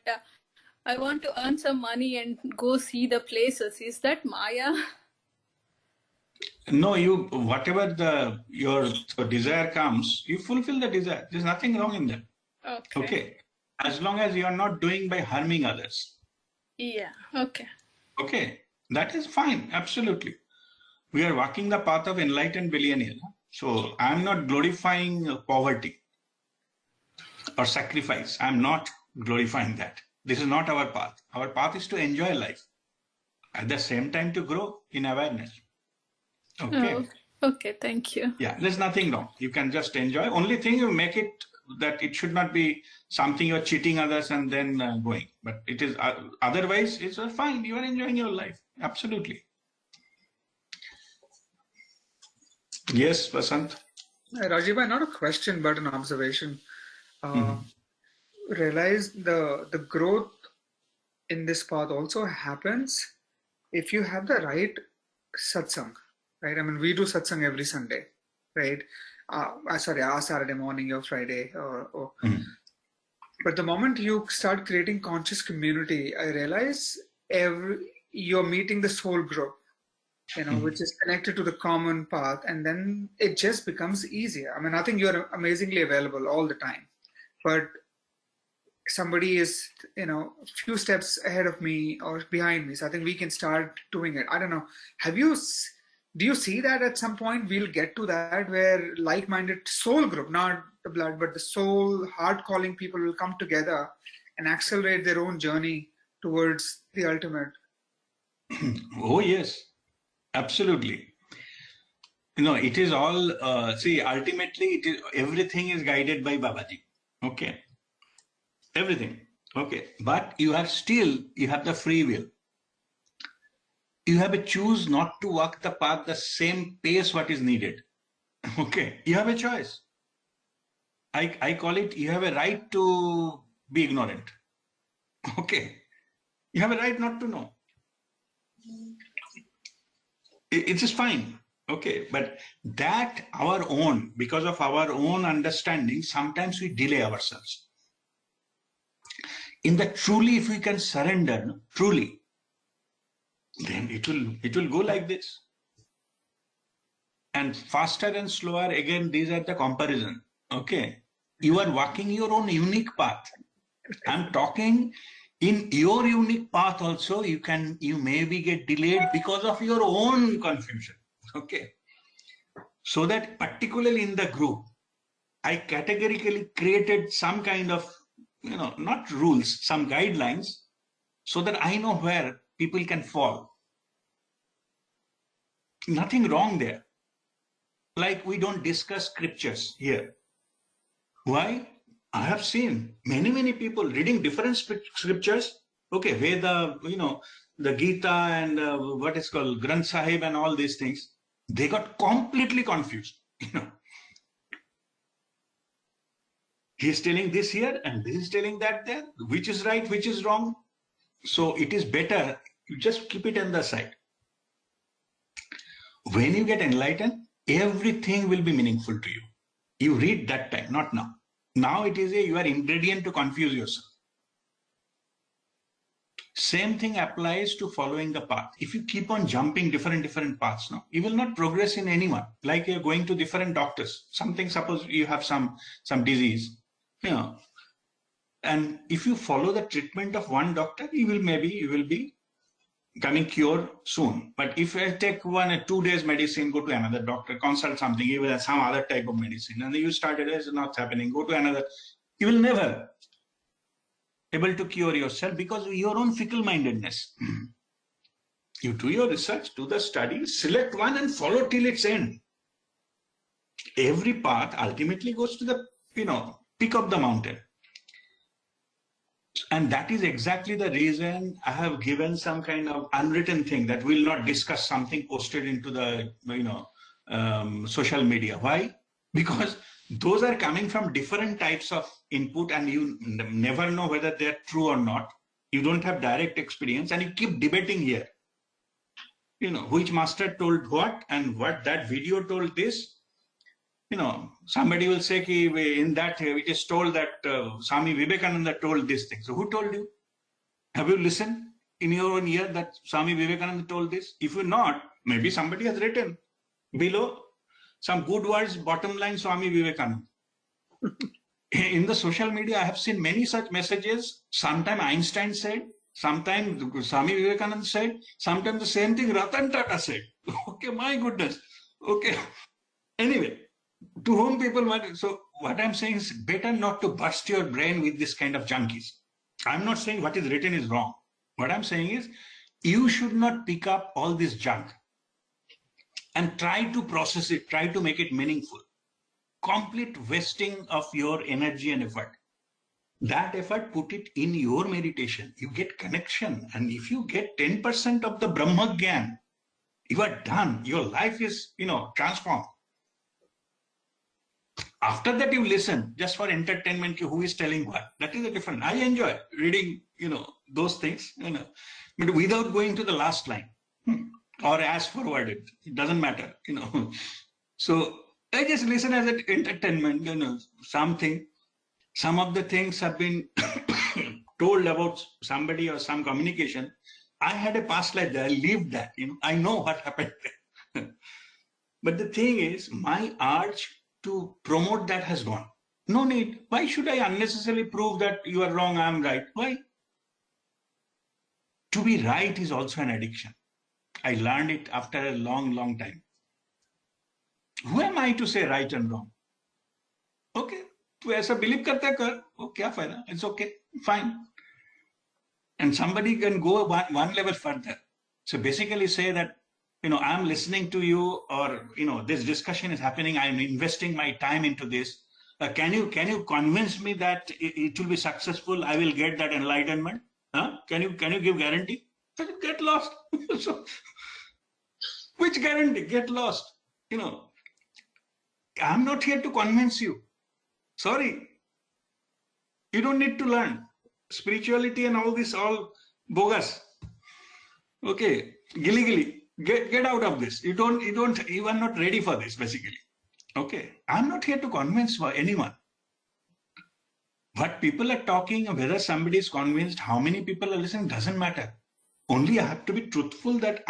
Speaker 2: I want to earn some money and go see the places. Is that Maya?
Speaker 1: No, whatever your desire comes, you fulfill the desire. There's nothing wrong in that. Okay. As long as you are not doing by harming others.
Speaker 2: Yeah. Okay.
Speaker 1: Okay. That is fine. Absolutely. We are walking the path of enlightened billionaire. So I'm not glorifying poverty or sacrifice. I'm not glorifying that. This is not our path. Our path is to enjoy life. At the same time to grow in awareness. Okay.
Speaker 2: Oh, okay, thank you.
Speaker 1: Yeah, there's nothing wrong. You can just enjoy. Only thing you make it that it should not be something you're cheating others and then going. But it is otherwise it's fine. You are enjoying your life. Absolutely. Yes, Vasant.
Speaker 3: Rajiv, not a question but an observation. Realize the growth in this path also happens if you have the right satsang, right? I mean, we do satsang every Sunday, right? Our Saturday morning or Friday, but the moment you start creating conscious community, I realize you're meeting the soul group, which is connected to the common path, and then it just becomes easier. I mean, I think you're amazingly available all the time, but somebody is, a few steps ahead of me or behind me. So I think we can start doing it. I don't know. Do you see that at some point we'll get to that where like-minded soul group, not the blood, but the soul, heart-calling people will come together and accelerate their own journey towards the ultimate?
Speaker 1: Oh, yes, absolutely. It is all, ultimately everything is guided by Babaji. Okay. Everything. Okay. But you have the free will. You have a choose not to walk the path the same pace what is needed. Okay. You have a choice. I call it, you have a right to be ignorant. Okay. You have a right not to know. It is fine. Okay. But that because of our own understanding, sometimes we delay ourselves. In the truly, if we can surrender, truly, then it will go like this. And faster and slower, again, these are the comparison. Okay. You are walking your own unique path. I'm talking in your unique path also, you maybe get delayed because of your own confusion. Okay. So that particularly in the group, I categorically created some kind of, not rules, some guidelines, so that I know where people can fall. Nothing wrong there. Like we don't discuss scriptures here. Why? I have seen many people reading different scriptures. Okay, Veda, the Gita and what is called Granth Sahib and all these things. They got completely confused. He's telling this here and this is telling that there. Which is right, which is wrong? So it is better, you just keep it on the side. When you get enlightened, everything will be meaningful to you. You read that time, not now. Now it is your ingredient to confuse yourself. Same thing applies to following the path. If you keep on jumping different paths, you will not progress in anyone. Like you're going to different doctors. Suppose you have some disease. And if you follow the treatment of one doctor, you will be coming cured soon. But if I take 1 or 2 days medicine, go to another doctor, consult something, even some other type of medicine, and you started, it's not happening, go to another, you will never able to cure yourself because of your own fickle-mindedness. You do your research, do the study, select one and follow till its end. Every path ultimately goes to the, peak of the mountain. And that is exactly the reason I have given some kind of unwritten thing that we'll not discuss something posted into the, social media. Why? Because those are coming from different types of input and you never know whether they're true or not. You don't have direct experience and you keep debating here. Which master told what and what that video told this. Somebody will say in that it is told that Swami Vivekananda told this thing. So who told you? Have you listened in your own ear that Swami Vivekananda told this? If you're not, maybe somebody has written below some good words, bottom line Swami Vivekananda. In the social media, I have seen many such messages. Sometimes Einstein said, sometimes Swami Vivekananda said, sometimes the same thing Ratan Tata said. Okay, my goodness. Okay. Anyway, to whom people want. So what I'm saying is better not to burst your brain with this kind of junkies. I'm not saying what is written is wrong. What I'm saying is you should not pick up all this junk and try to process it, try to make it meaningful. Complete wasting of your energy and effort. That effort, put it in your meditation. You get connection. And if you get 10% of the Brahma Gyan, you are done. Your life is, transformed. After that, you listen just for entertainment, who is telling what. That is a different. I enjoy reading, those things, but without going to the last line or as forwarded. It doesn't matter, So I just listen as an entertainment, something. Some of the things have been told about somebody or some communication. I had a past life there. I lived that, I know what happened there. But the thing is, my urge to promote that has gone. No need. Why should I unnecessarily prove that you are wrong, I am right? Why? To be right is also an addiction. I learned it after a long, long time. Who am I to say right and wrong? Okay, tu aisa believe karta hai kar, oh, kya fayda? It's okay, fine. And somebody can go one level further. So basically say that, I'm listening to you, or, this discussion is happening. I'm investing my time into this. Can you convince me that it will be successful? I will get that enlightenment. Huh? Can you give guarantee? Get lost. So, which guarantee? Get lost. I'm not here to convince you. Sorry. You don't need to learn. Spirituality and all this, all bogus. Okay, gilly. Get out of this. You are not ready for this, basically. Okay, I'm not here to convince anyone. What people are talking, whether somebody is convinced, how many people are listening, doesn't matter. Only I have to be truthful that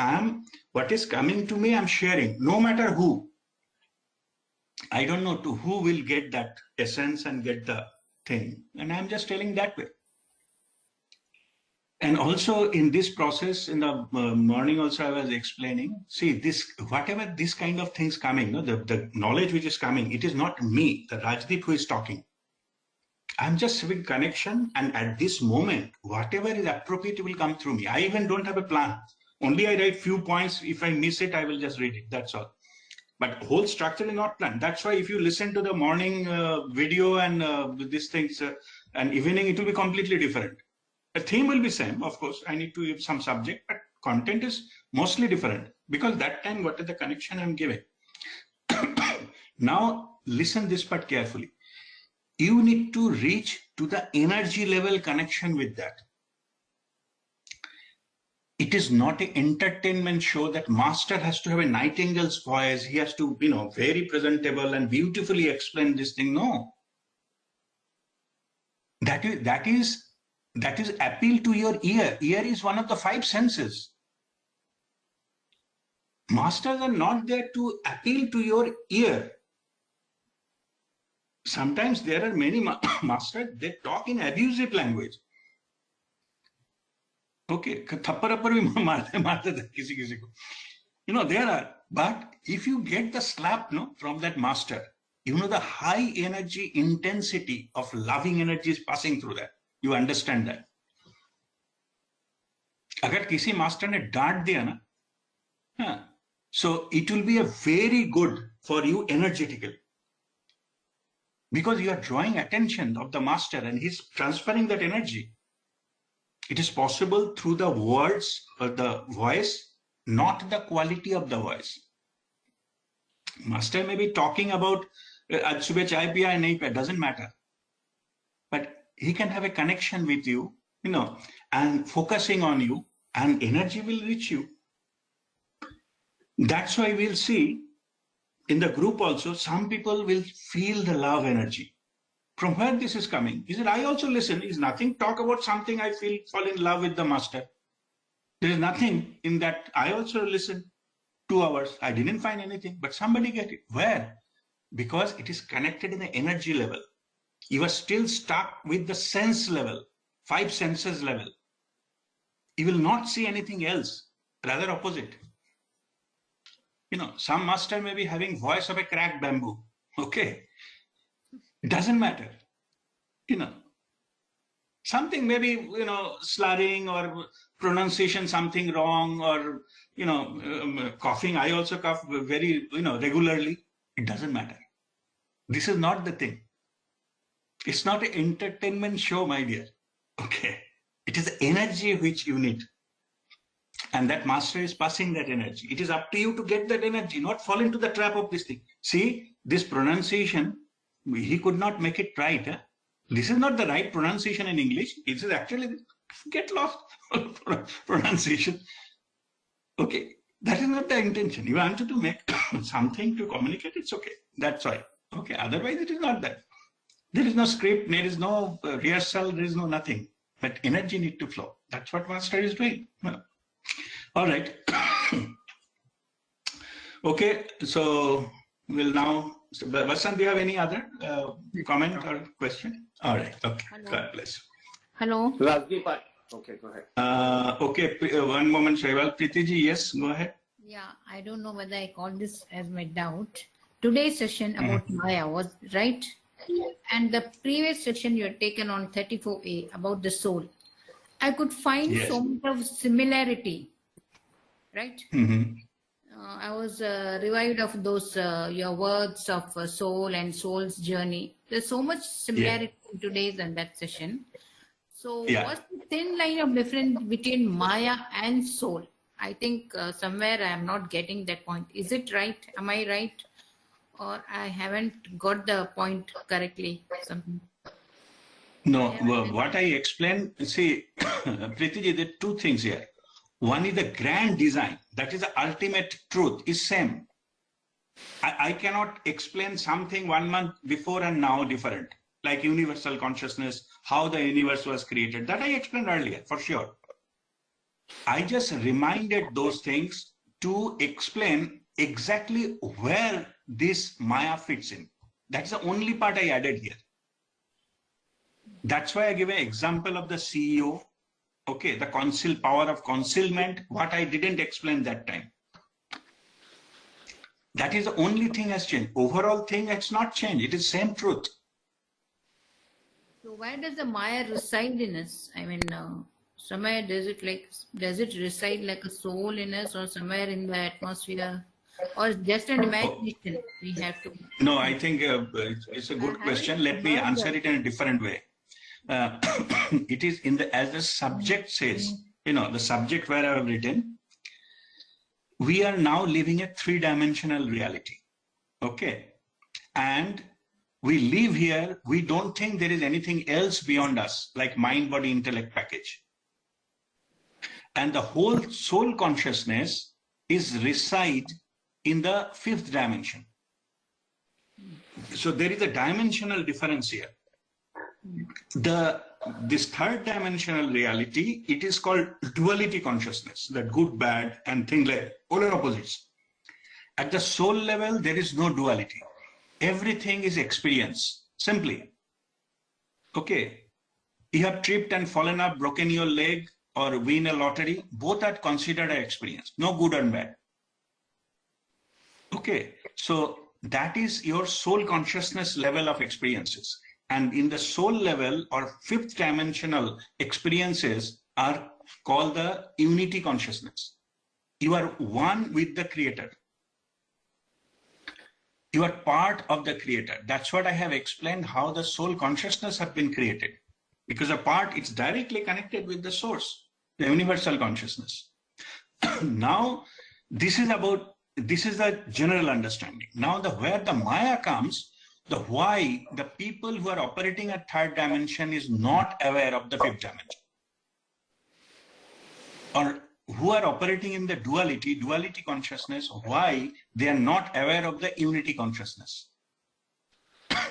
Speaker 1: what is coming to me, I'm sharing, no matter who. I don't know to who will get that essence and get the thing. And I'm just telling that way. And also in this process, in the morning also I was explaining, see, whatever this kind of things coming, the knowledge which is coming, it is not me, the Rajdeep who is talking. I'm just having connection, and at this moment, whatever is appropriate will come through me. I even don't have a plan. Only I write few points. If I miss it, I will just read it. That's all. But whole structure is not planned. That's why if you listen to the morning video and these things and evening, it will be completely different. The theme will be same, of course. I need to give some subject, but content is mostly different because that time, what is the connection I'm giving? Now, listen this part carefully. You need to reach to the energy level connection with that. It is not an entertainment show that master has to have a nightingale's voice. He has to, very presentable and beautifully explain this thing. No. That is appeal to your ear. Ear is one of the 5 senses. Masters are not there to appeal to your ear. Sometimes there are many masters, they talk in abusive language. Okay, thappar bhi maarte kisi ko. There are, but if you get the slap from that master, the high energy intensity of loving energy is passing through that. You understand that. अगर किसी master ने डांट दिया ना, so it will be a very good for you energetically. Because you are drawing attention of the master and he's transferring that energy. It is possible through the words or the voice, not the quality of the voice. Master may be talking about आज सुबह चाय पिया है नहीं पिया, doesn't matter. But he can have a connection with you, and focusing on you, and energy will reach you. That's why we'll see in the group also, some people will feel the love energy. From where this is coming? He said, I also listen. Is nothing talk about something I fall in love with the master. There is nothing in that. I also listen 2 hours. I didn't find anything, but somebody get it. Where? Because it is connected in the energy level. You are still stuck with the sense level, 5 senses level. You will not see anything else, rather opposite. Some master may be having voice of a cracked bamboo. Okay. It doesn't matter. Something maybe, slurring or pronunciation something wrong or, coughing. I also cough very, regularly. It doesn't matter. This is not the thing. It's not an entertainment show, my dear. Okay. It is the energy which you need. And that master is passing that energy. It is up to you to get that energy, not fall into the trap of this thing. See, this pronunciation, he could not make it right. Huh? This is not the right pronunciation in English. It is actually, get lost pronunciation. Okay, that is not the intention. You wanted to make something to communicate, it's okay. That's why. Okay, otherwise it is not that. There is no script, there is no rehearsal, there is no nothing. But energy need to flow. That's what master is doing. All right. Okay, so we'll now, Vasant, do you have any other comment or question? All right, okay. Hello. God bless.
Speaker 4: Hello.
Speaker 5: Okay, go ahead.
Speaker 1: Okay, one moment, Shaival. Preetiji, yes, go ahead.
Speaker 4: Yeah, I don't know whether I call this as my doubt. Today's session about Maya was right. And the previous session you had taken on 34A about the soul. I could find so much of similarity, right? I was revived of those, your words of soul and soul's journey. There's so much similarity in today's and that session. So what's the thin line of difference between Maya and soul? I think somewhere I am not getting that point. Is it right? Am I right? Or I haven't got the point correctly? Something.
Speaker 1: No, what I explained, see, Preetiji, there are 2 things here. One is the grand design, that is the ultimate truth, is same. I cannot explain something 1 month before and now different, like universal consciousness, how the universe was created. That I explained earlier, for sure. I just reminded those things to explain exactly where this Maya fits in. That's the only part I added here. That's why I give an example of the CEO. Okay, the power of concealment, what I didn't explain that time. That is the only thing has changed. Overall thing has not changed. It is same truth.
Speaker 4: So where does the Maya reside in us? I mean, somewhere does it reside like a soul in us or somewhere in the atmosphere? Or just an imagination we have to?
Speaker 1: No, I think it's a good question. Let me answer it in a different way. It is as the subject says, the subject where I have written, we are now living a 3-dimensional reality. Okay. And we live here, we don't think there is anything else beyond us, like mind, body, intellect package. And the whole soul consciousness is reside in the 5th dimension. So there is a dimensional difference here. This 3rd dimensional reality, it is called duality consciousness, that good, bad, and things like polar opposites. At the soul level, there is no duality. Everything is experience, simply. Okay, you have tripped and fallen up, broken your leg, or win a lottery, both are considered an experience, no good or bad. Okay, so that is your soul consciousness level of experiences. and in the soul level or fifth dimensional experiences are called the unity consciousness. You are one with the creator. You are part of the creator. That's what I have explained, how the soul consciousness have been created. Because a part, it's directly connected with the source, the universal consciousness. Now, this is the general understanding. Now, where the Maya comes, the why the people who are operating at third dimension is not aware of the fifth dimension. Or who are operating in the duality consciousness, why they are not aware of the unity consciousness.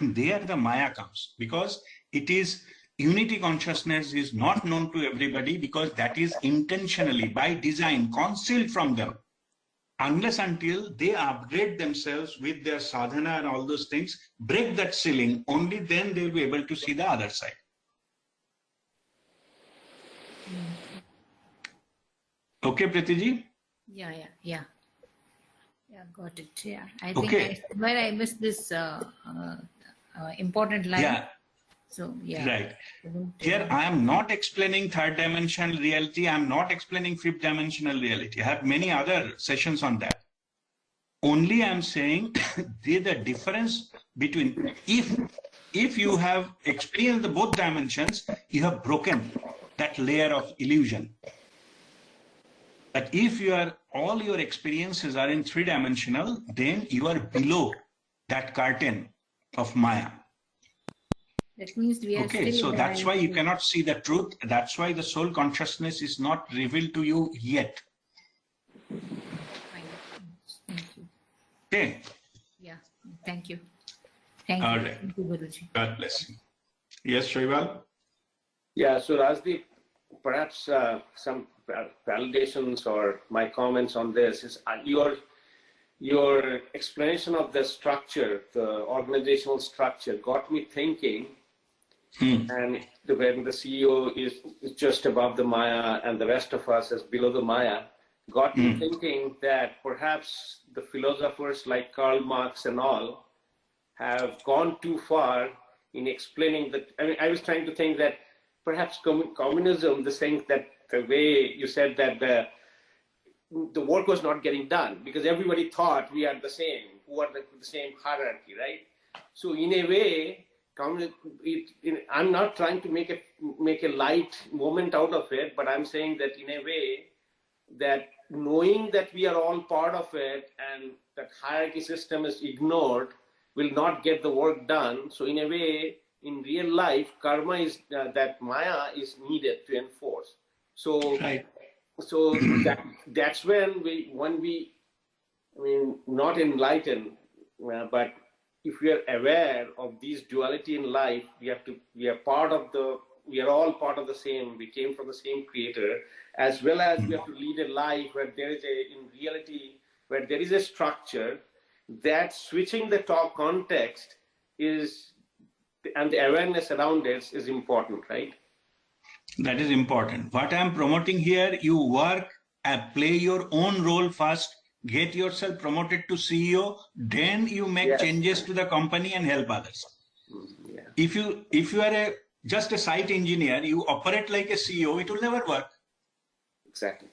Speaker 1: There the Maya comes, because it is unity consciousness is not known to everybody, because that is intentionally by design concealed from them. Unless until they upgrade themselves with their sadhana and all those things, break that ceiling, only then they will be able to see the other side. Okay, Pritiji?
Speaker 4: Yeah, got it. Yeah, I think where I missed this important line.
Speaker 1: Yeah.
Speaker 4: So, yeah.
Speaker 1: Right. Here, I am not explaining third dimensional reality. I am not explaining fifth dimensional reality. I have many other sessions on that. Only I am saying the difference between, if you have experienced the both dimensions, you have broken that layer of illusion. But if all your experiences are in three-dimensional, then you are below that curtain of Maya.
Speaker 4: That means we are
Speaker 1: okay, so that's why you cannot see the truth. That's why the soul consciousness is not revealed to you yet.
Speaker 4: Thank you.
Speaker 1: Okay.
Speaker 4: Yeah, thank you. Thank
Speaker 1: all
Speaker 4: you.
Speaker 1: right.
Speaker 4: Thank you, Guruji.
Speaker 1: God bless you. Yes, Shaival?
Speaker 5: Yeah, so Rajdeep, perhaps some validations or my comments on this is your explanation of the structure, the organizational structure, got me thinking. And when the CEO is just above the Maya and the rest of us is below the Maya, got me thinking that perhaps the philosophers like Karl Marx and all have gone too far in explaining that. I mean, I was trying to think that perhaps communism, the way you said that the work was not getting done because everybody thought we are the same, who are the same hierarchy, right? So in a way, I'm not trying to make a light moment out of it, but I'm saying that in a way that knowing that we are all part of it and that hierarchy system is ignored will not get the work done. So in a way, in real life, karma is that Maya is needed to enforce. So,
Speaker 1: right.
Speaker 5: So that's when we, I mean, not enlightened, but if we are aware of these duality in life, we are all part of the same. We came from the same creator, as well as we have to lead a life where there is in reality, where there is a structure that switching the talk context is, and the awareness around it is important, right?
Speaker 1: That is important. What I am promoting here, you work and play your own role first, get yourself promoted to CEO, then you make changes to the company and help others.
Speaker 5: Yeah.
Speaker 1: If you are just a site engineer, you operate like a CEO, it will never work.
Speaker 5: Exactly.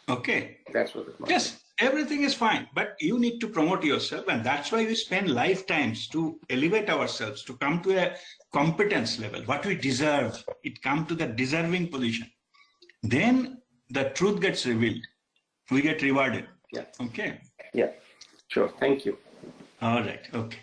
Speaker 1: Okay.
Speaker 5: That's what it means.
Speaker 1: Yes, everything is fine, but you need to promote yourself, and that's why we spend lifetimes to elevate ourselves, to come to a competence level, what we deserve. It comes to the deserving position. Then the truth gets revealed. We get rewarded.
Speaker 5: Yeah.
Speaker 1: Okay.
Speaker 5: Yeah. Sure. Thank you.
Speaker 1: All right. Okay.